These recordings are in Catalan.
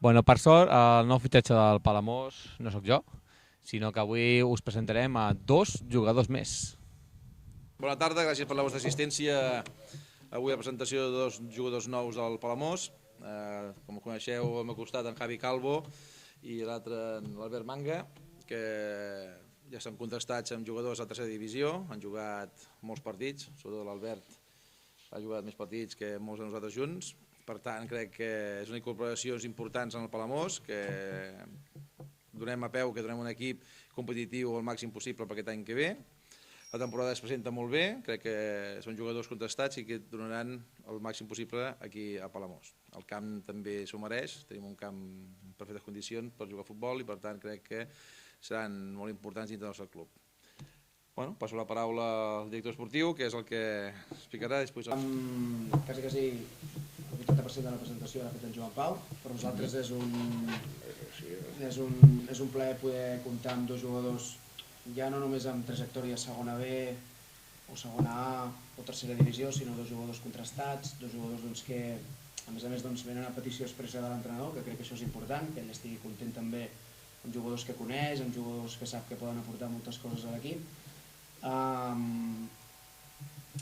Bueno, per sort, el nou fitxatge del Palamós no sóc jo, sinó que avui us presentarem a dos jugadors més. Bona tarda, gràcies per la vostra assistència. Avui la presentació de dos jugadors nous del Palamós. Com coneixeu, al meu costat en Javi Calvo i l'altre l'Albert Manga, que ja estan contrastats amb jugadors a tercera divisió, han jugat molts partits, sobretot l'Albert ha jugat més partits que molts de nosaltres junts. Per tant, crec que és una incorporació importants en el Palamós, que donem a peu que donem un equip competitiu al màxim possible per aquest any que ve. La temporada es presenta molt bé, crec que són jugadors contrastats i que donaran el màxim possible aquí a Palamós. El camp també s'ho mereix, tenim un camp en perfectes condicions per jugar a futbol i per tant crec que seran molt importants dintre del nostre club. Bueno, passo la paraula al director esportiu, que és el que explicarà després. Quasi el 80% de la presentació l'ha fet en Joan Pau. Per nosaltres és un plaer poder comptar amb dos jugadors ja no només amb trajectòria segona B o segona A o tercera divisió, sinó dos jugadors contrastats, dos jugadors que a més venen a petició expressa de l'entrenador, que crec que això és important, que ell estigui content també amb jugadors que coneix, amb jugadors que sap que poden aportar moltes coses a l'equip.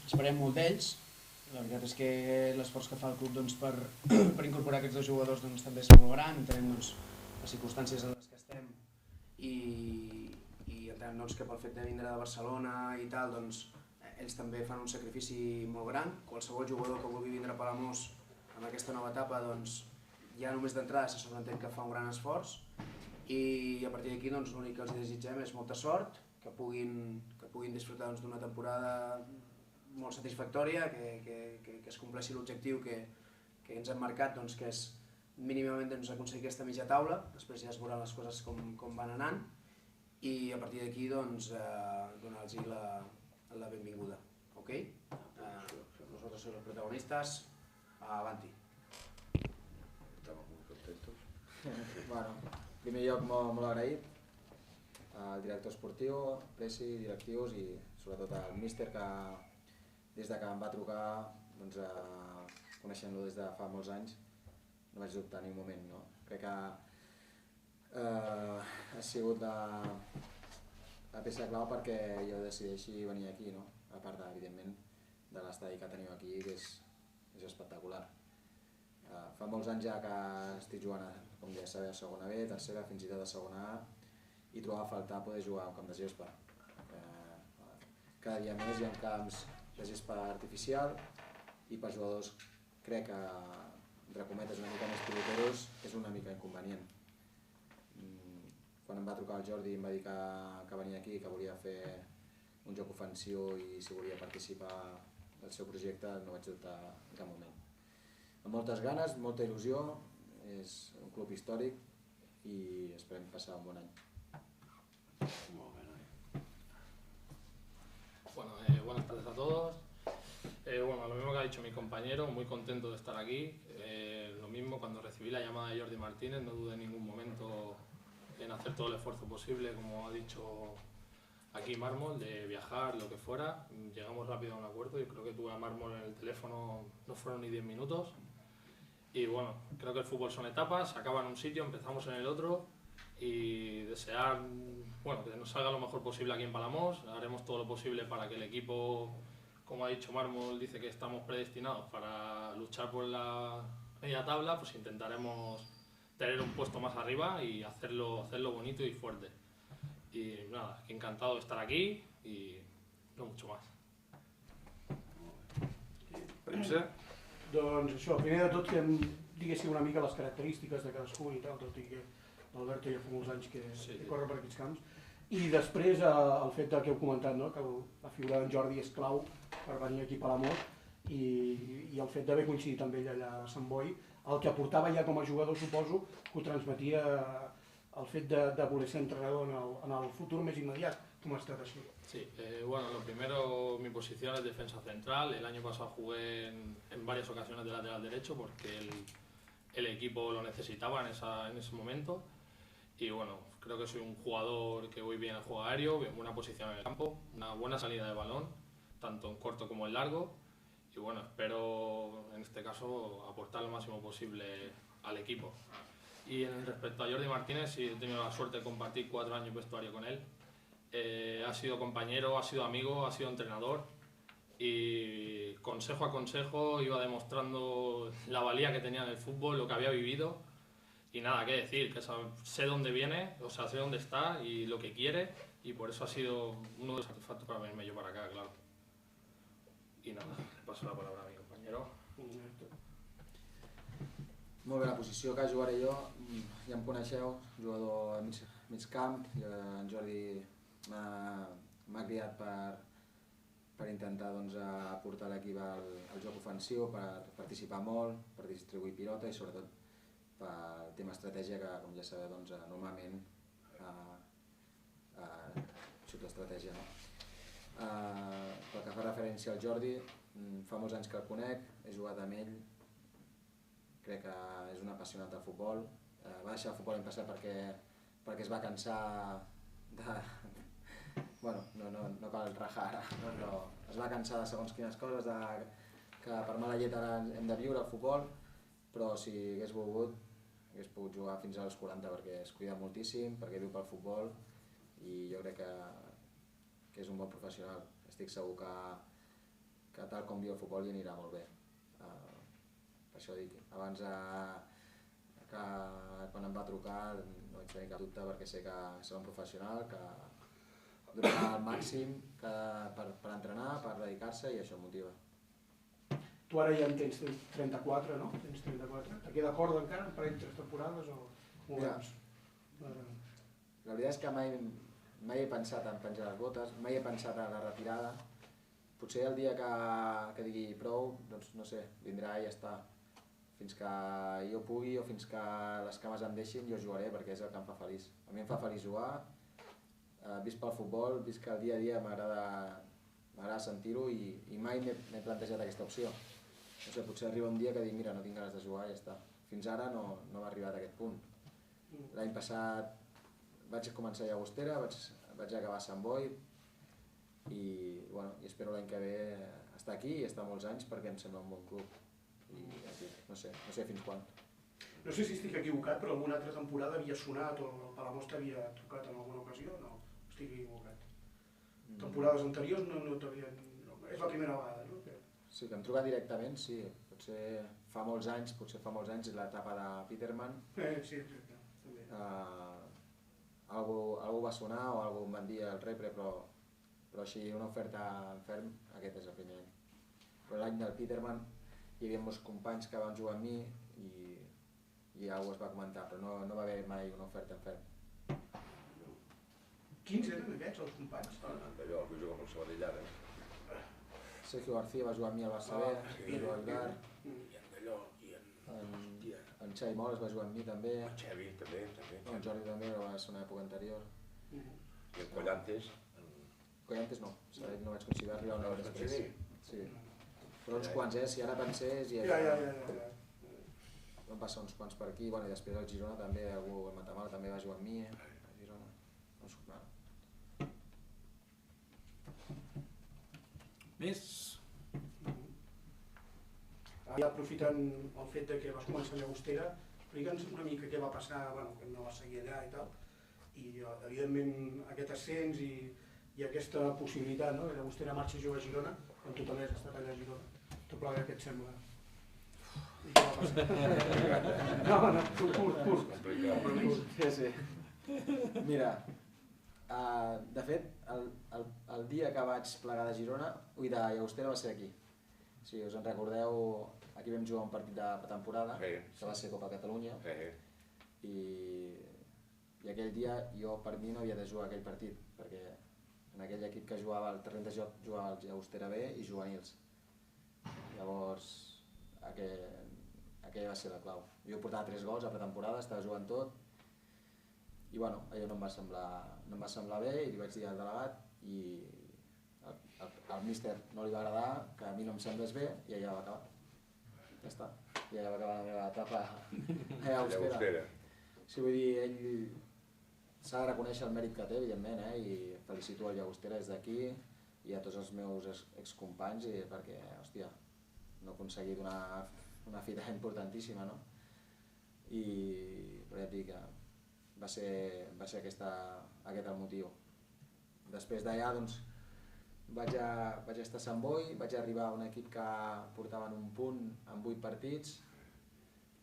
Esperem molt d'ells. La veritat és que l'esforç que fa el club per incorporar aquests dos jugadors també és molt gran, entenem les circumstàncies en les que estem i entenem que pel fet de vindre de Barcelona i tal, ells també fan un sacrifici molt gran. Qualsevol jugador que vulgui vindre a Palamós en aquesta nova etapa, ja només d'entrada se sobreentén que fa un gran esforç i a partir d'aquí l'únic que els desitgem és molta sort, que puguin disfrutar d'una temporada molt satisfactòria, que es compleixi l'objectiu que ens hem marcat, que és mínimament aconseguir aquesta mitja taula. Després ja es veuran les coses com van anant i a partir d'aquí donar-los la benvinguda. Ok? Nosotros somos los protagonistas. Avanti. Estamos muy contentos. Bueno, en primer lloc molt agraït al director esportiu, presi, directius i sobretot al míster, que des que em va trucar, coneixent-lo des de fa molts anys, no vaig dubtar ni un moment. Crec que ha sigut la peça clau perquè jo decideixi venir aquí, a part, evidentment, de l'estadi que teniu aquí, que és espectacular. Fa molts anys ja que estic jugant, com ja sabeu, a segona B, tercera, fins i tot a segona A, i trobava a faltar poder jugar a un camp de gespa. Cada dia més hi ha camps de gespa artificial i per jugadors crec que, entre cometes, una mica més piloteros és una mica inconvenient. Quan em va trucar el Jordi i em va dir que venia aquí, que volia fer un joc ofensiu i si volia participar del seu projecte, no vaig dubtar en cap moment. Amb moltes ganes, molta il·lusió, és un club històric i esperem passar un bon any. Bueno, buenas tardes a todos. Bueno, lo mismo que ha dicho mi compañero, muy contento de estar aquí. Lo mismo, cuando recibí la llamada de Jordi Martínez, no dudé en ningún momento en hacer todo el esfuerzo posible, como ha dicho aquí Mármol, de viajar, lo que fuera. Llegamos rápido a un acuerdo y creo que tuve a Mármol en el teléfono, no fueron ni 10 minutos. Y bueno, creo que el fútbol son etapas, acaba en un sitio, empezamos en el otro y desear que nos salga lo mejor posible aquí en Palamós. Haremos todo lo posible para que el equipo, como ha dicho Mármol, dice que estamos predestinados para luchar por la media tabla, pues intentaremos tener un puesto más arriba y hacerlo bonito y fuerte. Y nada, encantado de estar aquí y no mucho más. Premsa? Doncs això, primer de tot que em diguéssim una mica les característiques de cadascú i tal, tot i que l'Alberto ja fa molts anys que corre per aquests camps. I després el fet que heu comentat, que la figura d'en Jordi és clau per venir aquí a Palamós i el fet d'haver coincidit amb ell allà a Sant Boi, el que aportava ja com a jugador, suposo, que ho transmetia el fet de voler ser entrenador en el futur més immediat. ¿Cómo ha estado así? Sí, bueno, lo primero, mi posición es defensa central. El año pasado jugué en varias ocasiones de lateral derecho porque el equipo lo necesitaba en ese momento. Y bueno, creo que soy un jugador que voy bien al juego aéreo, buena posición en el campo, una buena salida de balón, tanto en corto como en largo. bueno, espero en este caso aportar lo máximo posible al equipo. Y respecto a Jordi Martínez, sí he tenido la suerte de compartir 4 años vestuario con él. Ha sido compañero, ha sido amigo, ha sido entrenador y consejo a consejo iba demostrando la valía que tenía en el fútbol, lo que había vivido y nada que decir, que sé dónde viene, o sea, sé dónde está y lo que quiere y por eso ha sido uno de los satisfactos para venirme yo para acá, claro. I nada, le passo la paraula a mi compañero. Molt bé, la posició que jugaré jo, ja em coneixeu, jugador a mig camp, en Jordi m'ha criat per intentar aportar l'equip al joc ofensiu, per participar molt, per distribuir pilota i sobretot pel tema estratègia que, com ja sabeu, normalment xuto estratègia. Pel que fa referència al Jordi, fa molts anys que el conec, he jugat amb ell, crec que és un apassionat del futbol. Va deixar el futbol l'any passat perquè es va cansar de... Bueno, no cal rajar ara, però es va cansar de segons quines coses, que per mala llet ara hem de viure el futbol, però si hagués volgut hagués pogut jugar fins als 40 perquè es cuida moltíssim, perquè viu pel futbol i jo crec que és un bon professional. Estic segur que tal com viu el futbol li anirà molt bé. Per això dic, abans que quan em va trucar no vaig tenir cap dubte perquè sé que serà un professional que donarà el màxim per entrenar, per dedicar-se i això em motiva. Tu ara ja en tens 34, no? Tens 34. Et queda corda encara, un parell, 3 temporades o ho veus? La veritat és que mai he pensat en penjar les botes, mai he pensat en la retirada. Potser el dia que digui prou, doncs no sé, vindrà i ja està. Fins que jo pugui o fins que les cames em deixin jo jugaré perquè és el que em fa feliç. A mi em fa feliç jugar, vist pel futbol, vist que el dia a dia m'agrada sentir-ho i mai m'he plantejat aquesta opció. No sé, potser arriba un dia que dic, mira, no tinc ganes de jugar i ja està. Fins ara no m'ha arribat a aquest punt. L'any passat vaig començar a Llagostera, vaig acabar a Sant Boi i espero l'any que ve estar aquí i estar molts anys perquè em sembla un bon club. I no sé fins quan. No sé si estic equivocat, però alguna altra temporada havia sonat o el Palamós t'havia trucat en alguna ocasió? No, estic equivocat. Temporades anteriors no t'havien... És la primera vegada, no? Sí, que em truca directament, sí. Potser fa molts anys, l'etapa de Peterman. Sí, exacte, també. Algú va sonar o algú em van dir el repre, però així una oferta en ferm, aquest és el primer any. Però l'any del Peterman hi havia molts companys que van jugar amb mi i algú es va comentar, però no va haver mai una oferta en ferm. Quins eren aquests, els companys? D'allò, que juga amb el Sabadell ara. Sergio García va jugar amb mi al Barça B, Pedro Algar, I en d'allò, i en Xavi Moles va jugar amb mi també, en Xavi també. en Jordi també, però va ser una època anterior. I en Collantes. Collantes no, no vaig coincidir, va arribar una hora després. Sí. Però uns quants, si ara pensés... Ja. Van passar uns quants per aquí, i després el Girona també, algú el Matamala també va jugar amb mi, a Girona. Més? Ara, aprofitant el fet que vas començar a Llagostera, explica'ns una mica què va passar, que no vas seguir allà i tal, i evidentment aquest ascens i aquesta possibilitat, no? Llagostera marxa a jugar a Girona, quan tu també has estat allà a Girona. Tot plegat, què et sembla? I què va passar? No, curt. Sí. Mira, de fet, el dia que vaig plegar de Girona, de Llagostera va ser aquí. Si us en recordeu, aquí vam jugar un partit de pretemporada, que va ser Copa Catalunya, i aquell dia jo per mi no havia de jugar aquell partit, perquè en aquell equip que jugava al terreny de joc jugava el Llagostera B i juvenils. Llavors, aquella va ser la clau. Jo portava 3 gols a pretemporada, estava jugant tot, i allò no em va semblar bé i li vaig dir al delegat i al míster no li va agradar que a mi no em semblés bé i allà va acabar. Ja està. I allà va acabar la meva etapa a Llagostera. Sí, vull dir, ell s'ha de reconèixer el mèrit que té, evidentment, i felicito el Llagostera des d'aquí i a tots els meus excompanys perquè, hòstia, no ha aconseguit una fita importantíssima, no? Però ja et dic que va ser aquest el motiu. Després d'allà doncs, vaig estar a Sant Boi, vaig arribar a un equip que portaven un punt en 8 partits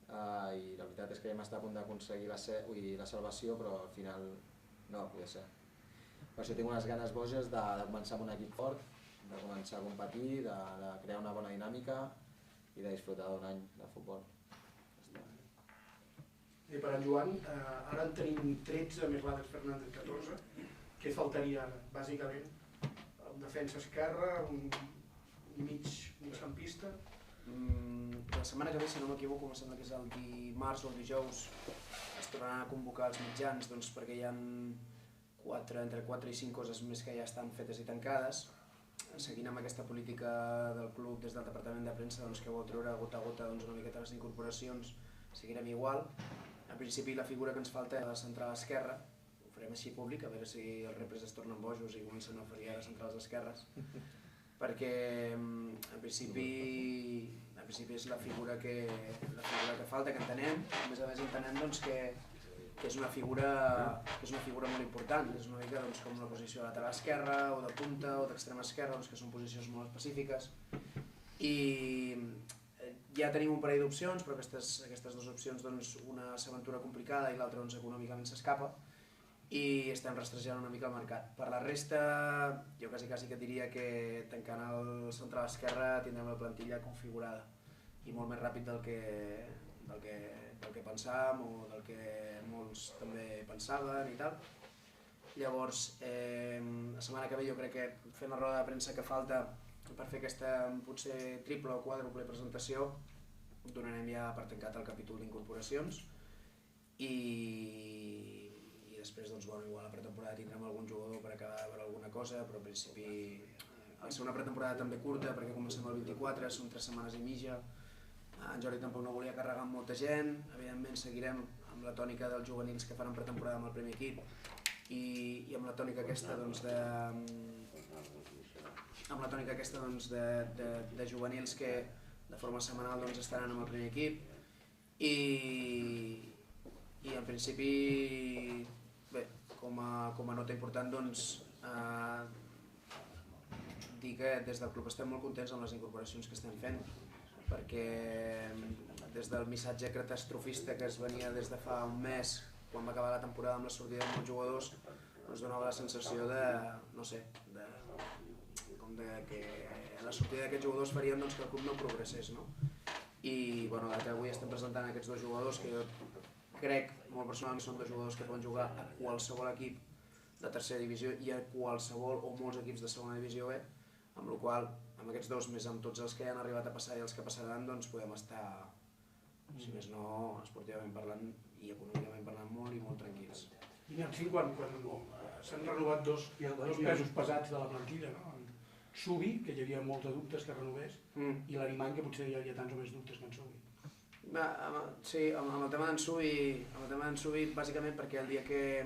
i la veritat és que vam estar a punt d'aconseguir la salvació, però al final no va poder ser. Per això tinc unes ganes boges de començar amb un equip fort, de començar a competir, de crear una bona dinàmica i de disfrutar d'un any de futbol. I per en Joan, ara en tenim 13 més l'Àlex Fernández 14. Què faltaria ara, bàsicament? Un defensa esquerra, un migcampista? La setmana que ve, si no m'equivoco, em sembla que és el dimarts o el dijous, es tornaran a convocar els mitjans perquè hi ha entre 4 i 5 coses més que ja estan fetes i tancades. Seguint amb aquesta política del club des del departament de premsa que vol treure gota a gota una miqueta les incorporacions, seguirem igual. En principi la figura que ens falta és la central esquerra, ho farem així públic, a veure si els repres es tornen bojos i comencen a oferir ara centrals esquerres, perquè en principi és la figura que falta, que entenem, a més entenem que és una figura molt important, és una mica com la posició de lateral esquerra o de punta o d'extrema esquerra, que són posicions molt específiques, i ja tenim un parell d'opcions, però aquestes dues opcions, una s'aventura complicada i l'altra econòmicament s'escapa, i estem rastrejant una mica el mercat. Per la resta, jo quasi que et diria que tancant el central esquerra tindrem la plantilla configurada i molt més ràpid del que pensàvem o del que molts també pensaven i tal. Llavors, la setmana que ve jo crec que fent la roda de premsa que falta per fer aquesta potser triple o quàdruple presentació donarem ja per tancat el capítol d'incorporacions i després igual a pretemporada tindrem algun jugador per acabar de veure alguna cosa, però en principi al ser una pretemporada també curta perquè comencem el 24, són 3 setmanes i mitja. En Jordi tampoc no volia carregar amb molta gent, evidentment seguirem amb la tònica dels juvenils que faran pretemporada amb el primer equip i amb la tònica aquesta de juvenils que de forma setmanal estaran amb el primer equip i en principi, bé, com a nota important dir que des del club estem molt contents amb les incorporacions que estem fent, perquè des del missatge catastrofista que es venia des de fa un mes, quan va acabar la temporada amb la sortida de molts jugadors, ens donava la sensació que la sortida d'aquests jugadors farien que el club no progressés, no? I que avui estem presentant aquests dos jugadors que jo crec molt personalment són dos jugadors que poden jugar a qualsevol equip de tercera divisió i a qualsevol o molts equips de segona divisió B, amb la qual amb aquests dos, més amb tots els que han arribat a passar i els que passaran, podem estar, si més no, esportivament parlant i econòmicament parlant, molt i molt tranquils. I en fi, quan s'han renovat dos pesos pesats de la plantilla, no? Subi, que hi havia molts dubtes que renovés, i l'Arimany, que potser hi havia tants o més dubtes que en Subi. Sí, amb el tema d'en Subi, bàsicament perquè el dia que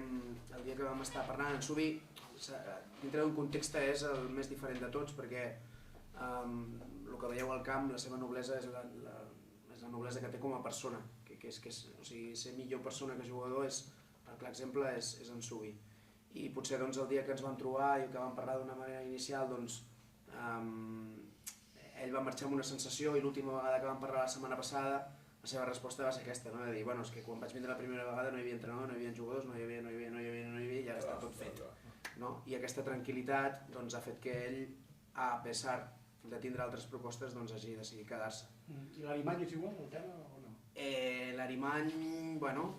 vam estar parlant en Subi, dintre d'un context és el més diferent de tots, perquè el que veieu al camp, la seva noblesa és la noblesa que té com a persona, o sigui, ser millor persona que jugador, el clar exemple és en Subi. I potser el dia que ens vam trobar i que vam parlar d'una manera inicial, ell va marxar amb una sensació i l'última vegada que vam parlar la setmana passada la seva resposta va ser aquesta, de dir, és que quan vaig vindre la primera vegada no hi havia entrenador, no hi havia jugadors, no hi havia i ara està tot fet. I aquesta tranquil·litat ha fet que ell, a pesar de tindre altres propostes, hagi decidit quedar-se. I l'Arimany és igual, el tema, o no?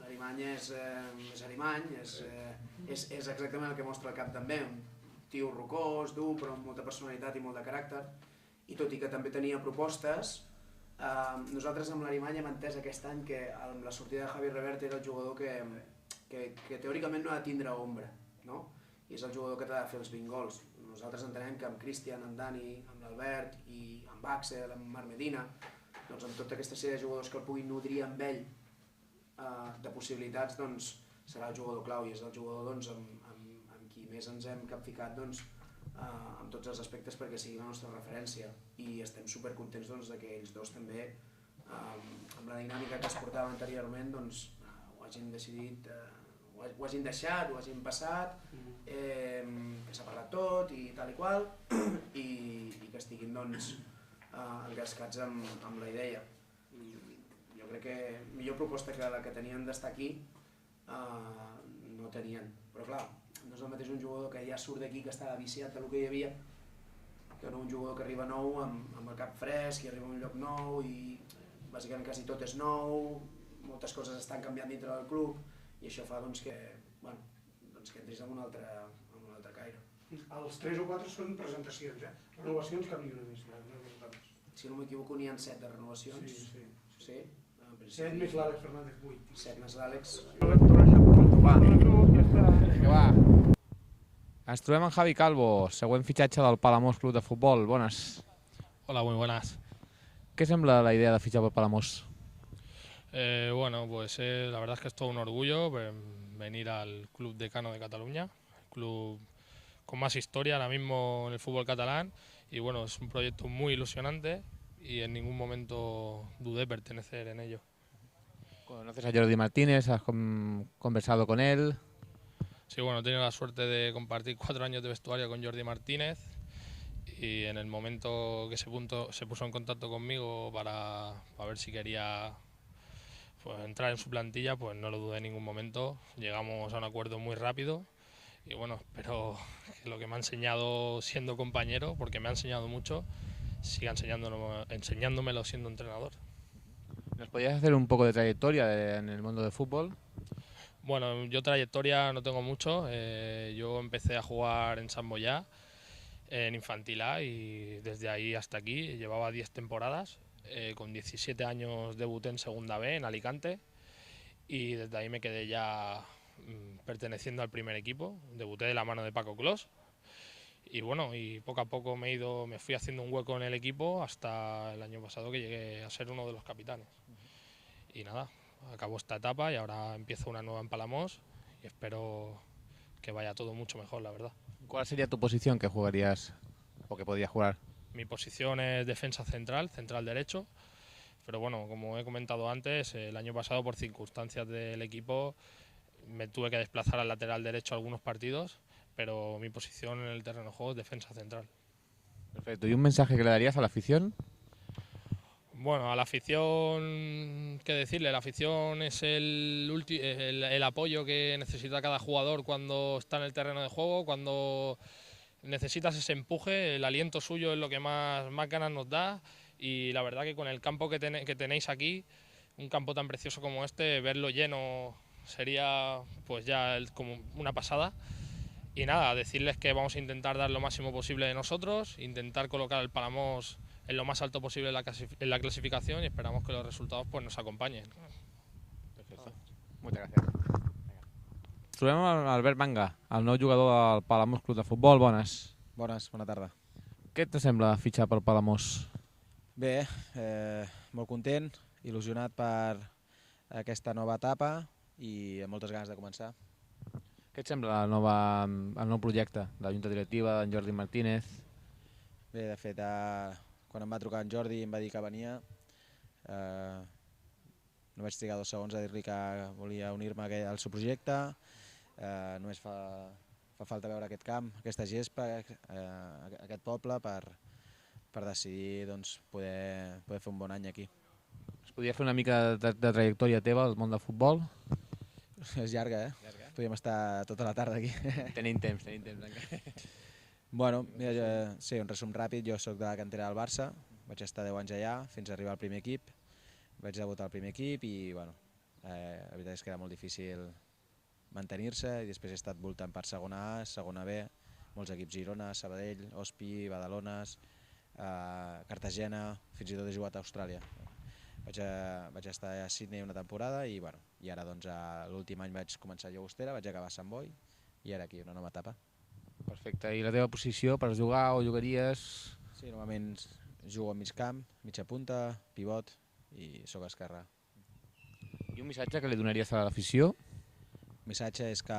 L'Arimany és Arimany, és exactament el que mostra el cap també, un tio rocós, dur, però amb molta personalitat i molt de caràcter, i tot i que també tenia propostes, nosaltres amb l'Arimany hem entès aquest any que amb la sortida de Javi Reverte era el jugador que teòricament no ha de tindre ombra, i és el jugador que t'ha de fer els 20 gols. Nosaltres entenem que amb Cristian, amb Dani, amb l'Albert i amb Axel, amb Marc Medina, amb tota aquesta sèrie de jugadors que el puguin nodrir amb ell de possibilitats, serà el jugador clau i és el jugador amb qui més ens hem capficat en tots els aspectes perquè sigui la nostra referència, i estem supercontents doncs, de que ells dos també, amb la dinàmica que es portava anteriorment, doncs, ho hagin decidit, ho hagin deixat, ho hagin passat, que s'ha parlat tot i tal i qual, i que estiguin doncs, engrescats amb la idea. Jo crec que millor proposta que la que tenien d'estar aquí no tenien, però clar, no és el mateix un jugador que ja surt d'aquí, que estava viciat del que hi havia, que no un jugador que arriba nou amb el cap fresc i arriba a un lloc nou i bàsicament quasi tot és nou, moltes coses estan canviant dintre del club i això fa doncs, que entris en un altre caire. Els 3 o 4 són presentacions, renovacions cap ni una més. Si no m'equivoco n'hi ha 7 de renovacions. Sí? 7 més l'Àlex Fernández, 8. 7 més l'Àlex. Va. Ens trobem amb Javi Calvo, següent fitxatge del Palamós Club de Futbol. Bones. Hola, muy buenas. Què sembla la idea de fitxar pel Palamós? Bueno, pues la verdad es que es todo un orgullo venir al Club Decano de Cataluña, el club con más historia ahora mismo en el fútbol catalán, y bueno, es un proyecto muy ilusionante y en ningún momento dudé pertenecer en ello. ¿Conoces a Jordi Martínez? ¿Has conversado con él? Sí, bueno, he tenido la suerte de compartir 4 años de vestuario con Jordi Martínez y en el momento que se puso en contacto conmigo para ver si quería entrar en su plantilla, pues no lo dudé en ningún momento. Llegamos a un acuerdo muy rápido y bueno, espero que lo que me ha enseñado siendo compañero, porque me ha enseñado mucho, siga enseñándomelo siendo entrenador. ¿Nos podrías hacer un poco de trayectoria en el mundo del fútbol? Bueno, yo trayectoria no tengo mucho. Yo empecé a jugar en San Boyá, en Infantil A, y desde ahí hasta aquí llevaba 10 temporadas. Con 17 años debuté en Segunda B, en Alicante, y desde ahí me quedé ya perteneciendo al primer equipo. Debuté de la mano de Paco Clos y bueno, y poco a poco me fui haciendo un hueco en el equipo hasta el año pasado, que llegué a ser uno de los capitanes. Y nada, acabó esta etapa y ahora empiezo una nueva en Palamós y espero que vaya todo mucho mejor, la verdad. ¿Cuál sería tu posición que jugarías o que podrías jugar? Mi posición es defensa central derecho, pero bueno, como he comentado antes, el año pasado por circunstancias del equipo me tuve que desplazar al lateral derecho algunos partidos, pero mi posición en el terreno de juego es defensa central. Perfecto. ¿Y un mensaje que le darías a la afición? Bueno, a la afición, ¿qué decirle? La afición es el apoyo que necesita cada jugador cuando está en el terreno de juego, cuando necesitas ese empuje, el aliento suyo es lo que más ganas nos da, y la verdad que con el campo que tenéis aquí, un campo tan precioso como este, verlo lleno sería pues ya como una pasada. Y nada, decirles que vamos a intentar dar lo máximo posible de nosotros, intentar colocar al Palamós en lo más alto posible en la clasificación, y esperamos que los resultados pues nos acompañen. Perfecte. Moltes gràcies. Trobem amb Albert Manga, el nou jugador del Palamós Club de Futbol. Bones. Bones, bona tarda. Què te sembla fitxar pel Palamós? Bé, molt content, il·lusionat per aquesta nova etapa i amb moltes ganes de començar. Què et sembla el nou projecte de la Junta Directiva, d'en Jordi Martínez? Bé, de fet, quan em va trucar en Jordi i em va dir que venia, no vaig trigar 2 segons a dir-li que volia unir-me al seu projecte. Només fa falta veure aquest camp, aquesta gespa, aquest poble, per decidir poder fer un bon any aquí. Es podria fer una mica de trajectòria teva al món del futbol? És llarga, Podríem estar tota la tarda aquí. Tenim temps encara. Bueno, sí, un resum ràpid. Jo soc de la cantera del Barça, vaig estar 10 anys allà fins a arribar al primer equip. Vaig debutar al primer equip i la veritat és que era molt difícil mantenir-se, i després he estat voltant per segona A, segona B, molts equips: Girona, Sabadell, Ospi, Badalones, Cartagena, fins i tot he jugat a Austràlia. Vaig estar a Sydney una temporada i ara l'últim any vaig començar a Llagostera, vaig acabar a Sant Boi i ara aquí una nova etapa. Perfecte. I la teva posició per jugar o jugaries? Sí, normalment jugo a mig camp, mitja punta, pivot i soc esquerrà. I un missatge que li donaries a l'afició? El missatge és que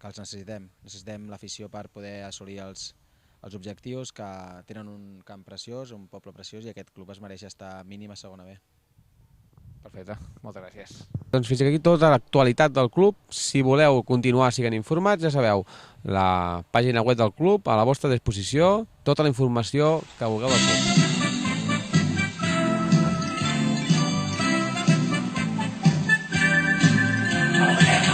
els necessitem. Necessitem l'afició per poder assolir els objectius, que tenen un camp preciós, un poble preciós, i aquest club es mereix estar mínim a segona B. Perfecte, moltes gràcies. Doncs fins aquí tota l'actualitat del club. Si voleu continuar siguent informats, ja sabeu, la pàgina web del club a la vostra disposició, tota la informació que vulgueu del club. Oh, yeah.